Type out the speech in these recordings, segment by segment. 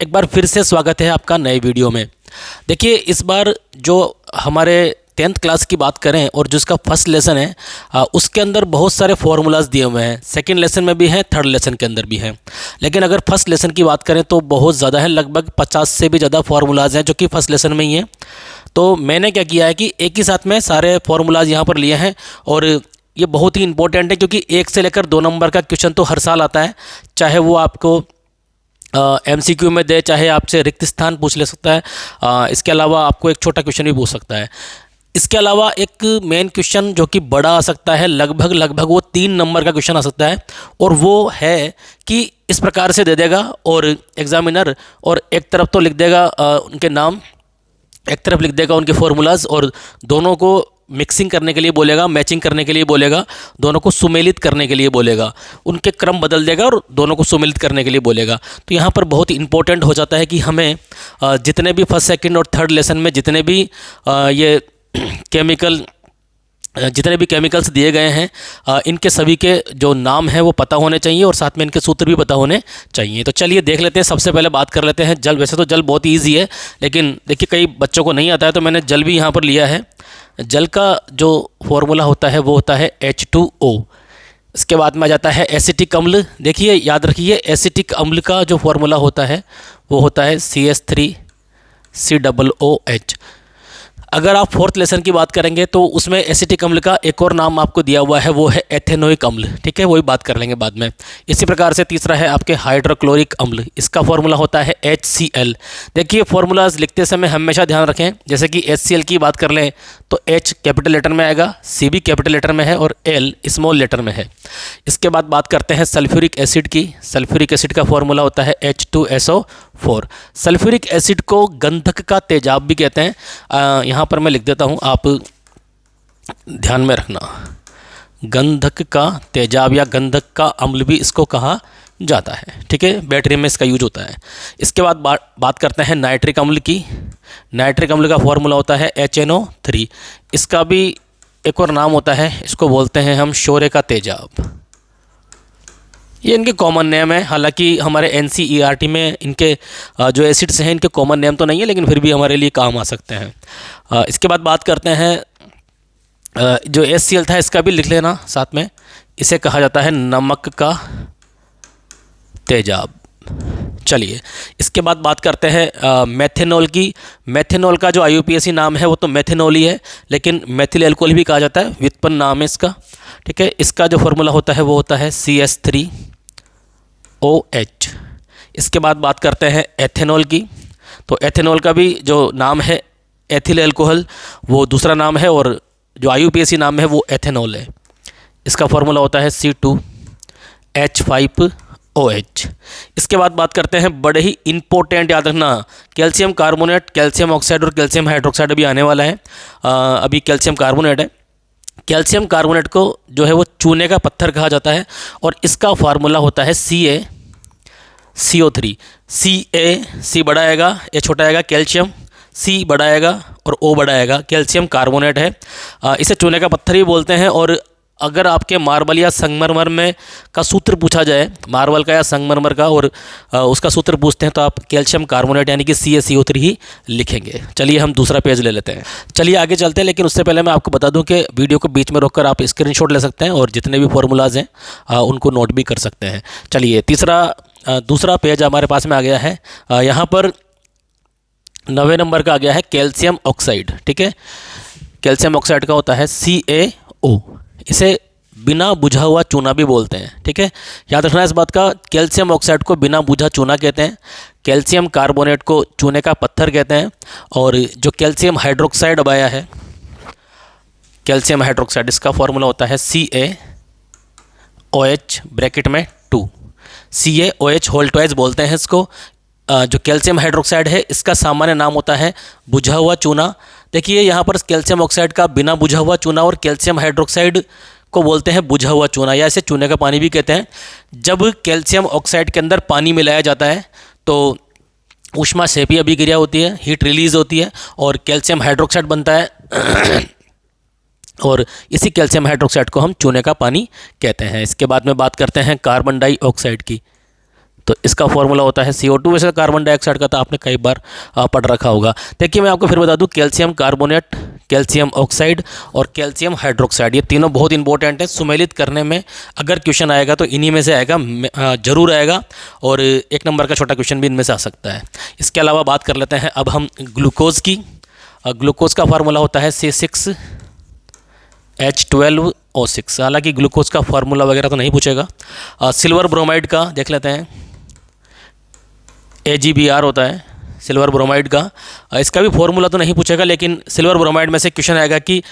एक बार फिर से स्वागत है आपका नए वीडियो में। देखिए, इस बार जो हमारे 10th क्लास की बात करें और जो इसका फर्स्ट लेसन है उसके अंदर बहुत सारे फार्मूलाज दिए हुए हैं। सेकंड लेसन में भी हैं, थर्ड लेसन के अंदर भी हैं। लेकिन अगर फर्स्ट लेसन की बात करें तो बहुत ज़्यादा है, लगभग 50 से भी ज़्यादा फार्मूलाज हैं जो कि फर्स्ट लेसन में ही हैं। तो मैंने क्या किया है कि एक ही साथ में सारे फार्मूलाज यहाँ पर लिए हैं और ये बहुत ही इंपॉर्टेंट है क्योंकि 1 से लेकर 2 नंबर का क्वेश्चन तो हर साल आता है, चाहे वो आपको MCQ में दे, चाहे आपसे रिक्त स्थान पूछ ले सकता है। इसके अलावा आपको एक छोटा क्वेश्चन भी पूछ सकता है। इसके अलावा एक मेन क्वेश्चन जो कि बड़ा आ सकता है, लगभग वो 3 नंबर का क्वेश्चन आ सकता है, और वो है कि इस प्रकार से दे देगा और एग्जामिनर और एक तरफ तो लिख देगा उनके नाम, एक तरफ लिख देगा उनके फॉर्मूलाज और दोनों को मिक्सिंग करने के लिए बोलेगा, मैचिंग करने के लिए बोलेगा, दोनों को सुमेलित करने के लिए बोलेगा, उनके क्रम बदल देगा और दोनों को सुमेलित करने के लिए बोलेगा। तो यहाँ पर बहुत इंपॉर्टेंट हो जाता है कि हमें जितने भी फर्स्ट सेकंड और थर्ड लेसन में जितने भी ये जितने भी केमिकल्स दिए गए हैं इनके सभी के जो नाम हैं वो पता होने चाहिए और साथ में इनके सूत्र भी पता होने चाहिए। तो चलिए देख लेते हैं। सबसे पहले बात कर लेते हैं जल। वैसे तो जल बहुत ईजी है, लेकिन देखिए कई बच्चों को नहीं आता है, तो मैंने जल भी यहाँ पर लिया है। जल का जो फॉर्मूला होता है वो होता है H2O। इसके बाद में आ जाता है एसिटिक अम्ल। देखिए, याद रखिए, एसिटिक अम्ल का जो फॉर्मूला होता है वो होता है CH3COOH। अगर आप फोर्थ लेसन की बात करेंगे तो उसमें एसिटिक अम्ल का एक और नाम आपको दिया हुआ है, वो है एथेनोइक अम्ल। ठीक है, वही बात कर लेंगे बाद में। इसी प्रकार से तीसरा है आपके हाइड्रोक्लोरिक अम्ल। इसका फॉर्मूला होता है HCl। देखिए, फॉर्मूलाज लिखते समय हमेशा ध्यान रखें, जैसे कि HCl की बात कर लें तो H कैपिटल लेटर में आएगा, C भी कैपिटल लेटर में है और L स्मॉल लेटर में है। इसके बाद बात करते हैं सल्फ्यूरिक एसिड की। सल्फ्यूरिक एसिड का फॉर्मूला होता है H2SO4। सल्फ्यूरिक एसिड को गंधक का तेजाब भी कहते हैं। यहाँ पर मैं लिख देता हूँ, आप ध्यान में रखना। गंधक का तेजाब या गंधक का अम्ल भी इसको कहा जाता है। ठीक है, बैटरी में इसका यूज होता है। इसके बाद बात करते हैं नाइट्रिक अम्ल की। नाइट्रिक अम्ल का फॉर्मूला होता है HNO3। इसका भी एक और नाम होता है, इसको बोलते हैं हम शोरे का तेजाब। ये इनके कॉमन नेम है, हालांकि हमारे NCERT में इनके जो एसिड्स हैं इनके कॉमन नेम तो नहीं है, लेकिन फिर भी हमारे लिए काम आ सकते हैं। इसके बाद बात करते हैं जो HCl था, इसका भी लिख लेना साथ में। इसे कहा जाता है नमक का तेजाब। चलिए, इसके बाद बात करते हैं मेथेनॉल की। मेथेनॉल का जो IUPAC नाम है वो तो मेथेनॉल ही है, लेकिन मेथिल एल्कोहल भी कहा जाता है, व्युत्पन्न नाम है इसका। ठीक है, इसका जो फॉर्मूला होता है वो होता है CH3OH। इसके बाद बात करते हैं एथेनॉल की। तो एथेनॉल का भी जो नाम है एथिल एल्कोहल, वो दूसरा नाम है, और जो IUPAC नाम है वो एथेनॉल है। इसका फॉर्मूला होता है C2H5OH। इसके बाद बात करते हैं बड़े ही इंपॉर्टेंट, याद रखना, कैल्शियम कार्बोनेट, कैल्शियम ऑक्साइड और कैल्शियम हाइड्रोक्साइड भी आने वाला है। अभी कैल्शियम कार्बोनेट है। कैल्शियम कार्बोनेट को जो है वो चूने का पत्थर कहा जाता है और इसका फार्मूला होता है CaCO3। C बड़ा आएगा, A छोटा आएगा, कैल्शियम, C बड़ा आएगा और O बड़ा आएगा। कैल्शियम कार्बोनेट है। इसे चूने का पत्थर भी बोलते हैं। और अगर आपके मार्बल या संगमरमर में का सूत्र पूछा जाए, मार्बल का या संगमरमर का, और उसका सूत्र पूछते हैं, तो आप कैल्शियम कार्बोनेट यानी कि CaCO3 ही लिखेंगे। चलिए हम दूसरा पेज ले लेते हैं। चलिए आगे चलते हैं, लेकिन उससे पहले मैं आपको बता दूं कि वीडियो को बीच में रोककर आप स्क्रीनशॉट ले सकते हैं और जितने भी फॉर्मूलाज हैं उनको नोट भी कर सकते हैं। चलिए, दूसरा पेज हमारे पास में आ गया है। यहाँ पर 9वें नंबर का आ गया है कैल्शियम ऑक्साइड। ठीक है, कैल्शियम ऑक्साइड का होता है CaO। इसे बिना बुझा हुआ चूना भी बोलते हैं। ठीक है, याद रखना इस बात का, कैल्शियम ऑक्साइड को बिना बुझा चूना कहते हैं, कैल्शियम कार्बोनेट को चूने का पत्थर कहते हैं, और जो कैल्शियम हाइड्रोक्साइड अब आया है, कैल्शियम हाइड्रोक्साइड, इसका फॉर्मूला होता है CaOH ब्रैकेट में 2। CaOH होल ट्वाइस बोलते हैं इसको। जो कैल्शियम हाइड्रोक्साइड है इसका सामान्य नाम होता है बुझा हुआ चूना। देखिए, यहाँ पर कैल्शियम ऑक्साइड का बिना बुझा हुआ चूना और कैल्शियम हाइड्रोक्साइड को बोलते हैं बुझा हुआ चूना, या इसे चूने का पानी भी कहते हैं। जब कैल्शियम ऑक्साइड के अंदर पानी मिलाया जाता है तो ऊष्माक्षेपीय अभिक्रिया होती है, हीट रिलीज होती है और कैल्शियम हाइड्रोक्साइड बनता है और इसी कैल्शियम हाइड्रोक्साइड को हम चूने का पानी कहते हैं। इसके बाद में बात करते हैं कार्बन डाइऑक्साइड की। तो इसका फॉर्मूला होता है CO2। वैसे कार्बन डाइऑक्साइड का तो आपने कई बार पढ़ रखा होगा। देखिए मैं आपको फिर बता दूं, कैल्शियम कार्बोनेट, कैल्शियम ऑक्साइड और कैल्शियम हाइड्रोक्साइड, ये तीनों बहुत इंपॉर्टेंट है। सुमेलित करने में अगर क्वेश्चन आएगा तो इन्हीं में से आएगा, जरूर आएगा, और 1 नंबर का छोटा क्वेश्चन भी इनमें से आ सकता है। इसके अलावा बात कर लेते हैं अब हम ग्लूकोज की। ग्लूकोज का फार्मूला होता है C6H12O6। हालांकि ग्लूकोज का फार्मूला वगैरह तो नहीं पूछेगा। सिल्वर ब्रोमाइड का देख लेते हैं, AgBr होता है सिल्वर ब्रोमाइड का। इसका भी फॉर्मूला तो नहीं पूछेगा, लेकिन सिल्वर ब्रोमाइड में से क्वेश्चन आएगा कि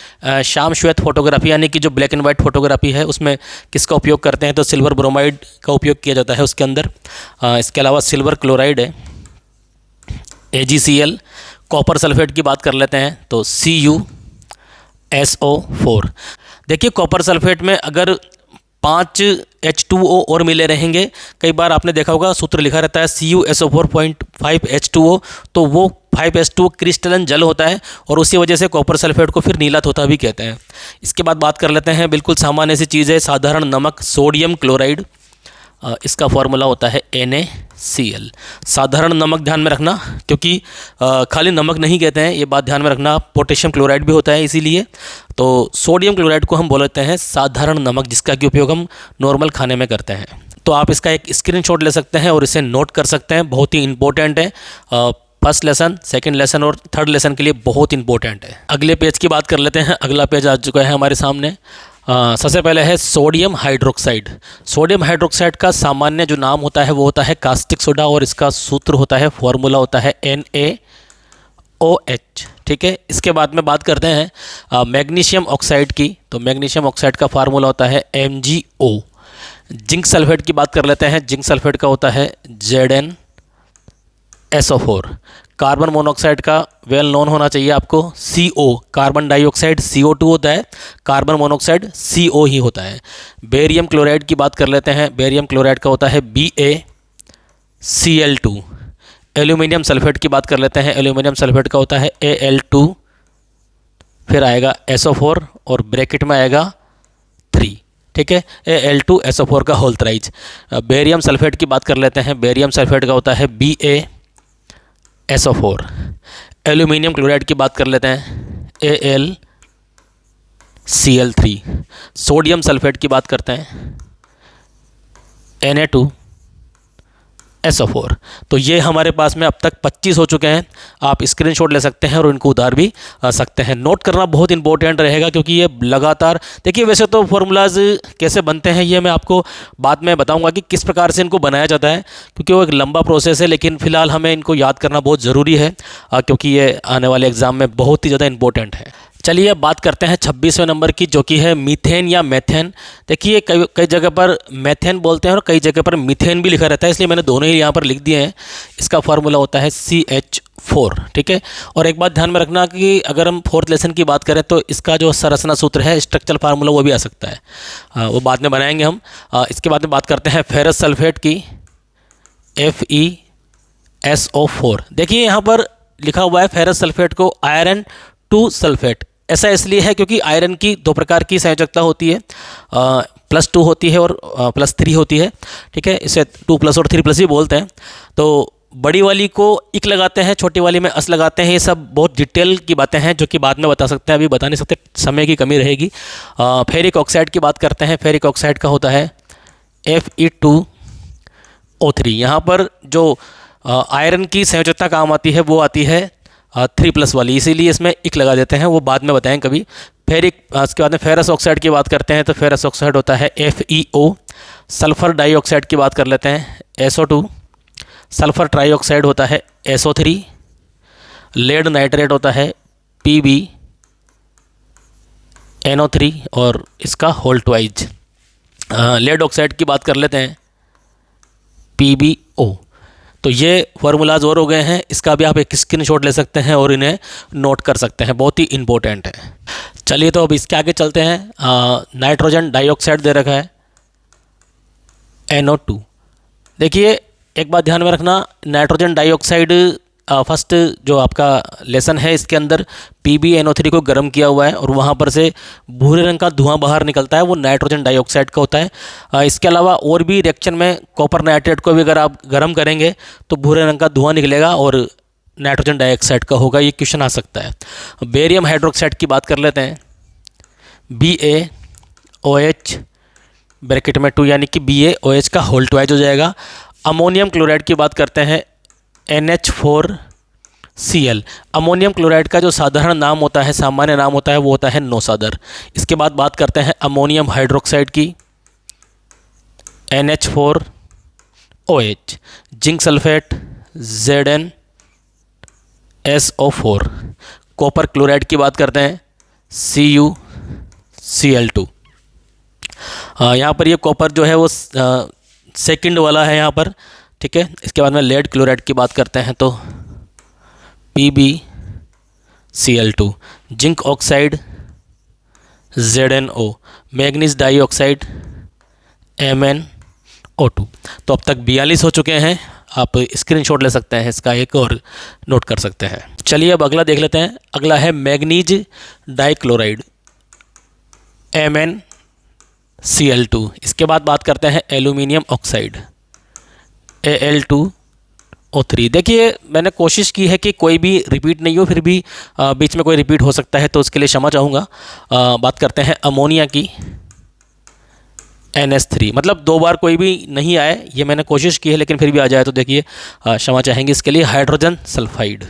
शाम श्वेत फोटोग्राफी यानी कि जो ब्लैक एंड वाइट फोटोग्राफी है उसमें किसका उपयोग करते हैं, तो सिल्वर ब्रोमाइड का उपयोग किया जाता है उसके अंदर। इसके अलावा सिल्वर क्लोराइड है AgCl। कॉपर सल्फेट की बात कर लेते हैं तो CuSO4। देखिए कॉपर सल्फेट में अगर 5 H2O और मिले रहेंगे, कई बार आपने देखा होगा सूत्र लिखा रहता है CuSO4.5 H2O, तो वो 5 H2O क्रिस्टलन जल होता है और उसी वजह से कॉपर सल्फेट को फिर नीला तोता भी कहते हैं। इसके बाद बात कर लेते हैं, बिल्कुल सामान्य सी चीज़ है, साधारण नमक सोडियम क्लोराइड। इसका फॉर्मूला होता है NaCl। साधारण नमक ध्यान में रखना, क्योंकि खाली नमक नहीं कहते हैं, ये बात ध्यान में रखना, पोटेशियम क्लोराइड भी होता है इसीलिए। तो सोडियम क्लोराइड को हम बोलते हैं साधारण नमक, जिसका कि उपयोग हम नॉर्मल खाने में करते हैं। तो आप इसका एक स्क्रीनशॉट ले सकते हैं और इसे नोट कर सकते हैं, बहुत ही इंपॉर्टेंट है। फर्स्ट लेसन, सेकंड लेसन और थर्ड लेसन के लिए बहुत इंपॉर्टेंट है। अगले पेज की बात कर लेते हैं। अगला पेज आ चुका है हमारे सामने। सबसे पहले है सोडियम हाइड्रोक्साइड। सोडियम हाइड्रोक्साइड का सामान्य जो नाम होता है वो होता है कास्टिक सोडा, और इसका सूत्र होता है, फॉर्मूला होता है NaOH। ठीक है, इसके बाद में बात करते हैं मैग्नीशियम ऑक्साइड की। तो मैग्नीशियम ऑक्साइड का फार्मूला होता है MgO। जिंक सल्फेट की बात कर लेते हैं। जिंक सल्फेट का होता है ZnSO4। कार्बन मोनोऑक्साइड का वेल नोन होना चाहिए आपको, CO। कार्बन डाइऑक्साइड CO2 होता है, कार्बन मोनोऑक्साइड CO ही होता है। बेरियम क्लोराइड की बात कर लेते हैं। बेरियम क्लोराइड का होता है BaCl2। एल्यूमिनियम सल्फेट की बात कर लेते हैं। एल्यूमिनियम सल्फेट का होता है Al2, फिर आएगा SO4 और ब्रैकेट में आएगा 3। ठीक है, Al2SO4 का होल थ्राइज। बेरियम सल्फेट की बात कर लेते हैं। बेरियम सल्फेट का होता है BaSO4। एल्यूमिनियम क्लोराइड की बात कर लेते हैं, AlCl3। सोडियम सल्फेट की बात करते हैं, Na2SO4। तो ये हमारे पास में अब तक 25 हो चुके हैं। आप स्क्रीनशॉट ले सकते हैं और इनको उधार भी सकते हैं। नोट करना बहुत इंपॉर्टेंट रहेगा, क्योंकि ये लगातार, देखिए वैसे तो फॉर्मूलाज कैसे बनते हैं ये मैं आपको बाद में बताऊंगा कि किस प्रकार से इनको बनाया जाता है, क्योंकि वो एक लंबा प्रोसेस है, लेकिन फिलहाल हमें इनको याद करना बहुत ज़रूरी है, क्योंकि ये आने वाले एग्जाम में बहुत ही ज़्यादा इंपॉर्टेंट है। चलिए अब बात करते हैं 26वें नंबर की, जो कि है मीथेन या मेथेन। देखिए कई जगह पर मेथेन बोलते हैं और कई जगह पर मीथेन भी लिखा रहता है, इसलिए मैंने दोनों ही यहाँ पर लिख दिए हैं। इसका फार्मूला होता है CH4। ठीक है, और एक बात ध्यान में रखना कि अगर हम फोर्थ लेसन की बात करें तो इसका जो संरचना सूत्र है, स्ट्रक्चरल फार्मूला, वो भी आ सकता है, वो बाद में बनाएंगे हम। इसके बाद में बात करते हैं फेरस सल्फेट की, FeSO4। देखिए यहाँ पर लिखा हुआ है फेरस सल्फेट को आयरन 2 सल्फेट। ऐसा इसलिए है क्योंकि आयरन की 2 प्रकार की संयोजकता होती है, +2 होती है और +3 होती है। ठीक है, इसे 2+ और 3+ भी बोलते हैं। तो बड़ी वाली को इक लगाते हैं, छोटी वाली में अस लगाते हैं। ये सब बहुत डिटेल की बातें हैं जो कि बाद में बता सकते हैं, अभी बता नहीं सकते, समय की कमी रहेगी। फेरिक ऑक्साइड की बात करते हैं। फेरिक ऑक्साइड का होता है Fe2O3। यहाँ पर जो आयरन की संयोजकता काम आती है वो आती है 3+ वाली, इसीलिए इसमें इक लगा देते हैं, वो बाद में बताएं कभी। फेरिक, इसके बाद में फेरस ऑक्साइड की बात करते हैं तो फेरस ऑक्साइड होता है FeO। सल्फर डाइऑक्साइड की बात कर लेते हैं, SO2। सल्फर ट्राइऑक्साइड होता है SO3। लेड नाइट्रेट होता है PbNO3 और इसका होल ट्वाइज। लेड ऑक्साइड की बात कर लेते हैं, PbO। तो ये फार्मूलाज और हो गए हैं, इसका भी आप एक स्क्रीनशॉट ले सकते हैं और इन्हें नोट कर सकते हैं, बहुत ही इंपॉर्टेंट है। चलिए तो अब इसके आगे चलते हैं। नाइट्रोजन डाइऑक्साइड दे रखा है NO2। देखिए एक बात ध्यान में रखना, नाइट्रोजन डाइऑक्साइड फर्स्ट जो आपका लेसन है इसके अंदर PbNO3 को गर्म किया हुआ है और वहाँ पर से भूरे रंग का धुआं बाहर निकलता है, वो नाइट्रोजन डाइऑक्साइड का होता है। इसके अलावा और भी रिएक्शन में कॉपर नाइट्रेट को भी अगर आप गर्म करेंगे तो भूरे रंग का धुआं निकलेगा और नाइट्रोजन डाइऑक्साइड का होगा। ये क्वेश्चन आ सकता है। बेरियम हाइड्रोक्साइड की बात कर लेते हैं। BaOH ब्रैकेट में 2 यानी कि BaOH का होल ट्वाइज हो जाएगा। अमोनियम क्लोराइड की बात करते हैं NH4Cl। अमोनियम क्लोराइड का जो साधारण नाम होता है, सामान्य नाम होता है, वो होता है नौसादर। इसके बाद बात करते हैं अमोनियम हाइड्रोक्साइड की NH4OH। Zinc sulphate ZnSO4। Copper chloride की बात करते हैं CuCl2। यहाँ पर ये कॉपर जो है वो सेकंड वाला है यहाँ पर, ठीक है। इसके बाद में लेड क्लोराइड की बात करते हैं तो PbCl2। Zinc oxide ZnO। Manganese dioxide MnO2। तो अब तक 42 हो चुके हैं। आप स्क्रीनशॉट ले सकते हैं इसका एक और नोट कर सकते हैं। चलिए अब अगला देख लेते हैं। अगला है मैग्नीज डाइक्लोराइड MnCl2। इसके बाद बात करते हैं एल्यूमिनियम ऑक्साइड Al2O3। देखिए मैंने कोशिश की है कि कोई भी रिपीट नहीं हो, फिर भी बीच में कोई रिपीट हो सकता है तो उसके लिए क्षमा चाहूँगा। बात करते हैं अमोनिया की NH3। मतलब 2 बार कोई भी नहीं आए, ये मैंने कोशिश की है, लेकिन फिर भी आ जाए तो देखिए क्षमा चाहेंगे इसके लिए। Hydrogen sulphide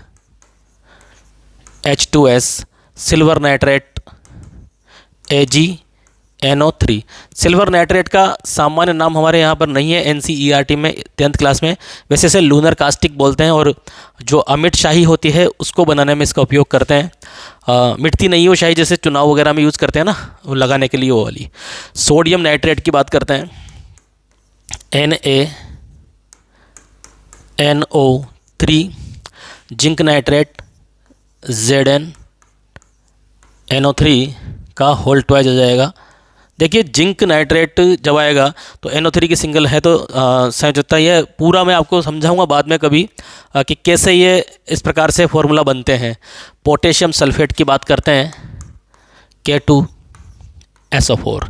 H2S। Silver nitrate AgNO3। Silver nitrate का सामान्य नाम हमारे यहाँ पर नहीं है NCERT में 10th क्लास में, वैसे इसे लूनर कास्टिक बोलते हैं और जो अमिट शाही होती है उसको बनाने में इसका उपयोग करते हैं। मिटती नहीं हो शाही, जैसे चुनाव वगैरह में यूज़ करते हैं ना, वो लगाने के लिए वो वाली। सोडियम नाइट्रेट की बात करते हैं NaNO3। जिंक नाइट्रेट ZnNO3 का होल ट्वाइज हो जाएगा। देखिए जिंक नाइट्रेट जब आएगा तो NO3 की सिंगल है तो संयोजकता, ये पूरा मैं आपको समझाऊंगा बाद में कभी कि कैसे ये इस प्रकार से फॉर्मूला बनते हैं। पोटेशियम सल्फेट की बात करते हैं K2SO4।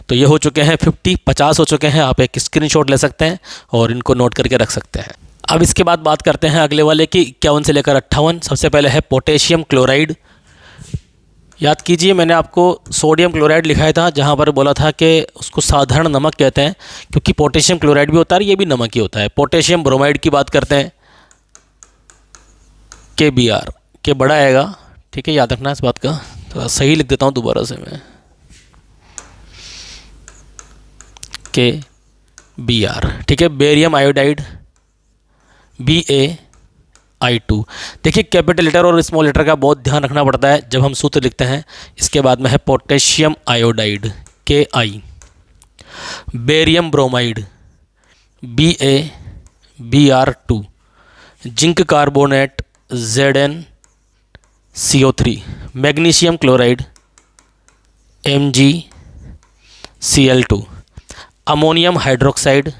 तो ये हो चुके हैं 50 हो चुके हैं। आप एक स्क्रीनशॉट ले सकते हैं और इनको नोट करके रख सकते हैं। अब इसके बाद बात करते हैं अगले वाले की 51 से लेकर 58। सबसे पहले है पोटेशियम क्लोराइड। याद कीजिए मैंने आपको सोडियम क्लोराइड लिखाया था, जहाँ पर बोला था कि उसको साधारण नमक कहते हैं, क्योंकि पोटेशियम क्लोराइड भी होता है, ये भी नमक ही होता है। पोटेशियम ब्रोमाइड की बात करते हैं KBr। के बड़ा आएगा, ठीक है, याद रखना इस बात का। तो सही लिख देता हूँ दोबारा से मैं, KBr, ठीक है। Barium iodide BaI2। देखिए कैपिटल लेटर और स्मॉल लेटर का बहुत ध्यान रखना पड़ता है जब हम सूत्र लिखते हैं। इसके बाद में है potassium iodide Ki। Barium bromide BaBr2। Zinc carbonate ZnCO3। Magnesium chloride MgCl2। Ammonium hydroxide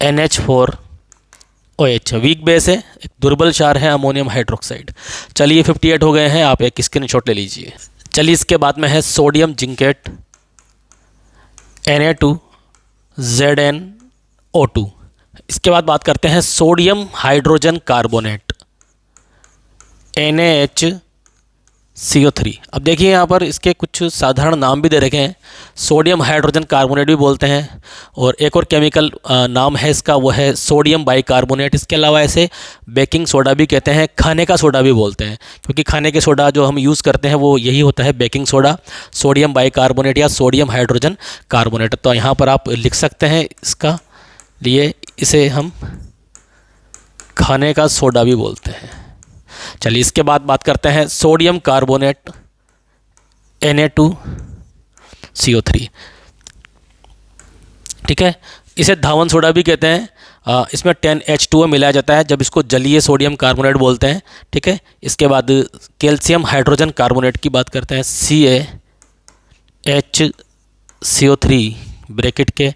NH4OH। Weak base है, एक दुर्बल क्षार है अमोनियम हाइड्रोक्साइड। चलिए 58 हो गए हैं, आप एक स्क्रीनशॉट ले लीजिए। चलिए इसके बाद में है सोडियम जिंकेट Na2ZnO2। इसके बाद बात करते हैं सोडियम हाइड्रोजन कार्बोनेट NaHCO3। अब देखिए यहाँ पर इसके कुछ साधारण नाम भी दे रखे हैं। सोडियम हाइड्रोजन कार्बोनेट भी बोलते हैं, और एक और केमिकल नाम है इसका, वो है सोडियम बाइकार्बोनेट। इसके अलावा ऐसे बेकिंग सोडा भी कहते हैं, खाने का सोडा भी बोलते हैं, क्योंकि खाने के सोडा जो हम यूज़ करते हैं वो यही होता है बेकिंग सोडा, सोडियम बाइकार्बोनेट या सोडियम हाइड्रोजन कार्बोनेट। तो यहाँ पर आप लिख सकते हैं इसका लिए, इसे हम खाने का सोडा भी बोलते हैं। चलिए इसके बाद बात करते हैं सोडियम कार्बोनेट Na2CO3, ठीक है। इसे धावन सोडा भी कहते हैं। इसमें 10H2O मिलाया जाता है जब इसको जलीय सोडियम कार्बोनेट बोलते हैं, ठीक है। इसके बाद कैल्शियम हाइड्रोजन कार्बोनेट की बात करते हैं CaHCO3 ब्रैकेट के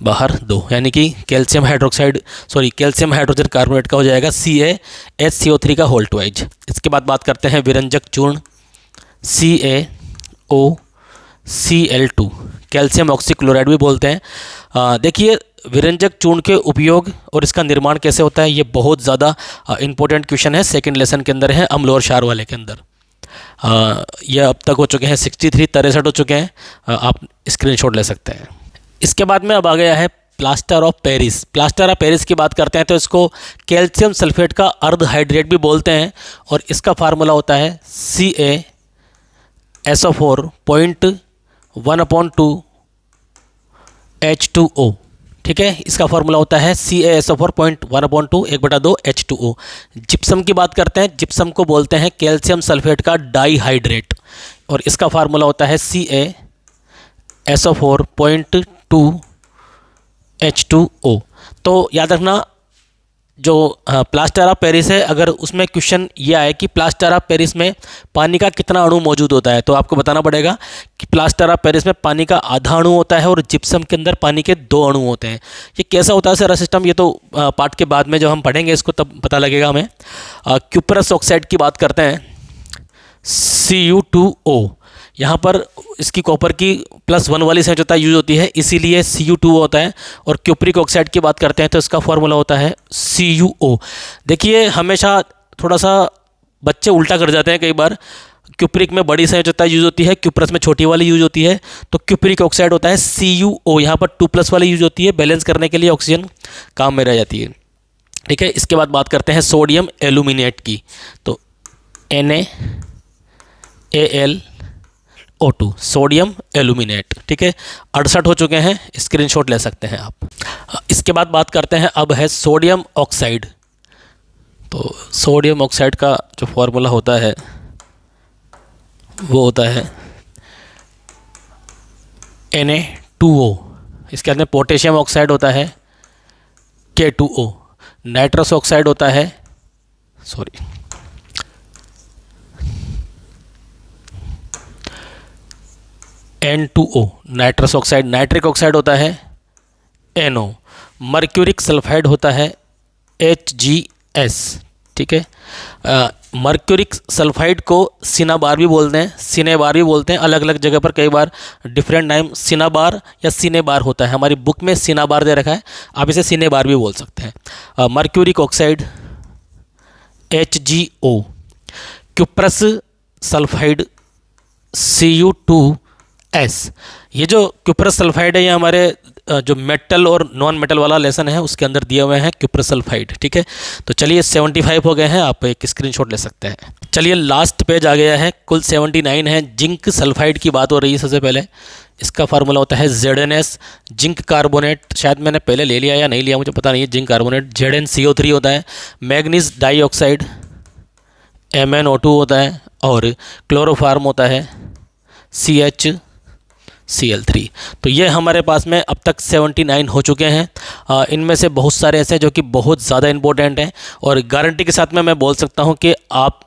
बाहर 2, यानी कि कैल्शियम हाइड्रोजन कार्बोनेट का हो जाएगा CaHCO3 का होल ट्वाइज। इसके बाद बात करते हैं विरंजक चूर्ण CaOCl2, कैल्शियम ऑक्सीक्लोराइड भी बोलते हैं। देखिए विरंजक चूर्ण के उपयोग और इसका निर्माण कैसे होता है, ये बहुत ज़्यादा इंपॉर्टेंट क्वेश्चन है, सेकंड लेसन के अंदर है, अम्ल और क्षार वाले के अंदर। ये अब तक हो चुके हैं 63 हो चुके हैं, आप स्क्रीनशॉट ले सकते हैं। इसके बाद में अब आ गया है plaster of Paris. Plaster of Paris की बात करते हैं तो इसको कैल्शियम सल्फेट का अर्ध हाइड्रेट भी बोलते हैं और इसका फार्मूला होता है CaSO4.1/2 H2O। ठीक है, इसका फार्मूला होता है CaSO4.1/2 1/2 H2O। जिप्सम की बात करते हैं, जिप्सम को बोलते हैं कैल्शियम सल्फेट का डाईहाइड्रेट और इसका फार्मूला होता है CaSO4.2 H2O। तो याद रखना जो प्लास्टर ऑफ पेरिस है, अगर उसमें क्वेश्चन ये आए कि प्लास्टर ऑफ पेरिस में पानी का कितना अणु मौजूद होता है, तो आपको बताना पड़ेगा कि प्लास्टर ऑफ पेरिस में पानी का आधा अणु होता है और जिप्सम के अंदर पानी के 2 अणु होते हैं। ये कैसा होता है सारा सिस्टम, ये तो पार्ट के बाद में जब हम पढ़ेंगे इसको तब पता लगेगा हमें। क्यूपरस ऑक्साइड की बात करते हैं Cu2O। यहाँ पर इसकी कॉपर की +1 वाली संयोजकता यूज होती है, इसीलिए Cu2 होता है। और क्यूपरिक ऑक्साइड की बात करते हैं तो इसका फॉर्मूला होता है CuO। देखिए हमेशा थोड़ा सा बच्चे उल्टा कर जाते हैं कई बार, क्यूपरिक में बड़ी संयोजकता यूज होती है, क्यूपरस में छोटी वाली यूज होती है, तो क्यूपरिक ऑक्साइड होता है CuO। यहाँ पर 2+ वाली यूज होती है, बैलेंस करने के लिए ऑक्सीजन काम में रह जाती है। ठीक है, इसके बाद बात करते हैं सोडियम एल्यूमिनेट की, तो NaAlO2 सोडियम एल्यूमिनेट। ठीक है, 68 हो चुके हैं, स्क्रीनशॉट ले सकते हैं आप। इसके बाद बात करते हैं अब है सोडियम ऑक्साइड। तो सोडियम ऑक्साइड का जो फॉर्मूला होता है वो होता है Na2O। इसके अंदर पोटेशियम ऑक्साइड होता है K2O, नाइट्रस ऑक्साइड होता है N2O, nitrous oxide. Nitric oxide होता है NO, मर्क्यूरिक सल्फाइड होता है HGS। ठीक है, मर्क्यूरिक सल्फाइड को सिनाबार भी बोलते हैं, सिनेबार भी बोलते हैं, अलग अलग जगह पर कई बार डिफरेंट नाम सिनाबार या सिनेबार होता है। हमारी बुक में सिनाबार दे रखा है, आप इसे सिनेबार भी बोल सकते हैं। Mercuric oxide HgO, cuprous sulphide Cu2S। ये जो क्यूप्रस सल्फाइड है ये हमारे जो मेटल और नॉन मेटल वाला लेसन है उसके अंदर दिए हुए हैं क्यूप्रस सल्फाइड। ठीक है, तो चलिए 75 हो गए हैं, आप एक स्क्रीनशॉट ले सकते हैं। चलिए लास्ट पेज आ गया है, कुल 79 है। जिंक सल्फाइड की बात हो रही है सबसे पहले। इसका फार्मूला होता है ZnS, जिंक कार्बोनेट, शायद मैंने पहले ले लिया या नहीं लिया मुझे पता नहीं है। जिंक कार्बोनेट ZnCO3 होता है। मैग्नीज डाइऑक्साइड MnO2 होता है और क्लोरोफार्म होता है CHCl3। तो ये हमारे पास में अब तक 79 हो चुके हैं। इनमें से बहुत सारे ऐसे हैं जो कि बहुत ज़्यादा इंपॉर्टेंट हैं और गारंटी के साथ में मैं बोल सकता हूं कि आप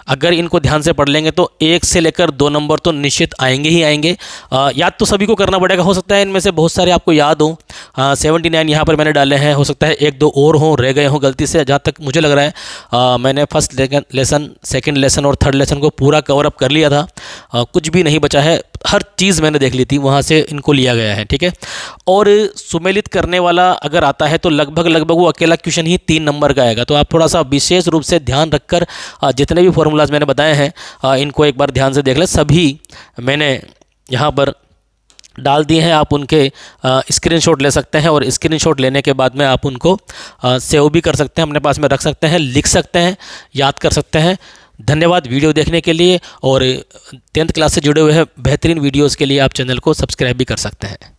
अगर इनको ध्यान से पढ़ लेंगे तो 1 से लेकर 2 नंबर तो निश्चित आएंगे ही आएंगे। याद तो सभी को करना पड़ेगा, हो सकता है इनमें से बहुत सारे आपको याद हों। 79 यहाँ पर मैंने डाले हैं, हो सकता है 1-2 और हों, रह गए हों गलती से। जहाँ तक मुझे लग रहा है मैंने फर्स्ट लेसन, सेकेंड लेसन और थर्ड लेसन को पूरा कवर अप कर लिया था, कुछ भी नहीं बचा है, हर चीज़ मैंने देख ली थी, वहाँ से इनको लिया गया है। ठीक है, और सुमेलित करने वाला अगर आता है तो लगभग वो अकेला क्वेश्चन ही 3 नंबर का आएगा। तो आप थोड़ा सा विशेष रूप से ध्यान रखकर जितने भी फॉर्मूलाज मैंने बताए हैं इनको एक बार ध्यान से देख लें। सभी मैंने यहाँ पर डाल दिए हैं, आप उनके स्क्रीनशॉट ले सकते हैं और स्क्रीनशॉट लेने के बाद में आप उनको सेव भी कर सकते हैं, अपने पास में रख सकते हैं, लिख सकते हैं, याद कर सकते हैं। धन्यवाद वीडियो देखने के लिए, और 10th क्लास से जुड़े हुए हैं बेहतरीन वीडियोस के लिए आप चैनल को सब्सक्राइब भी कर सकते हैं।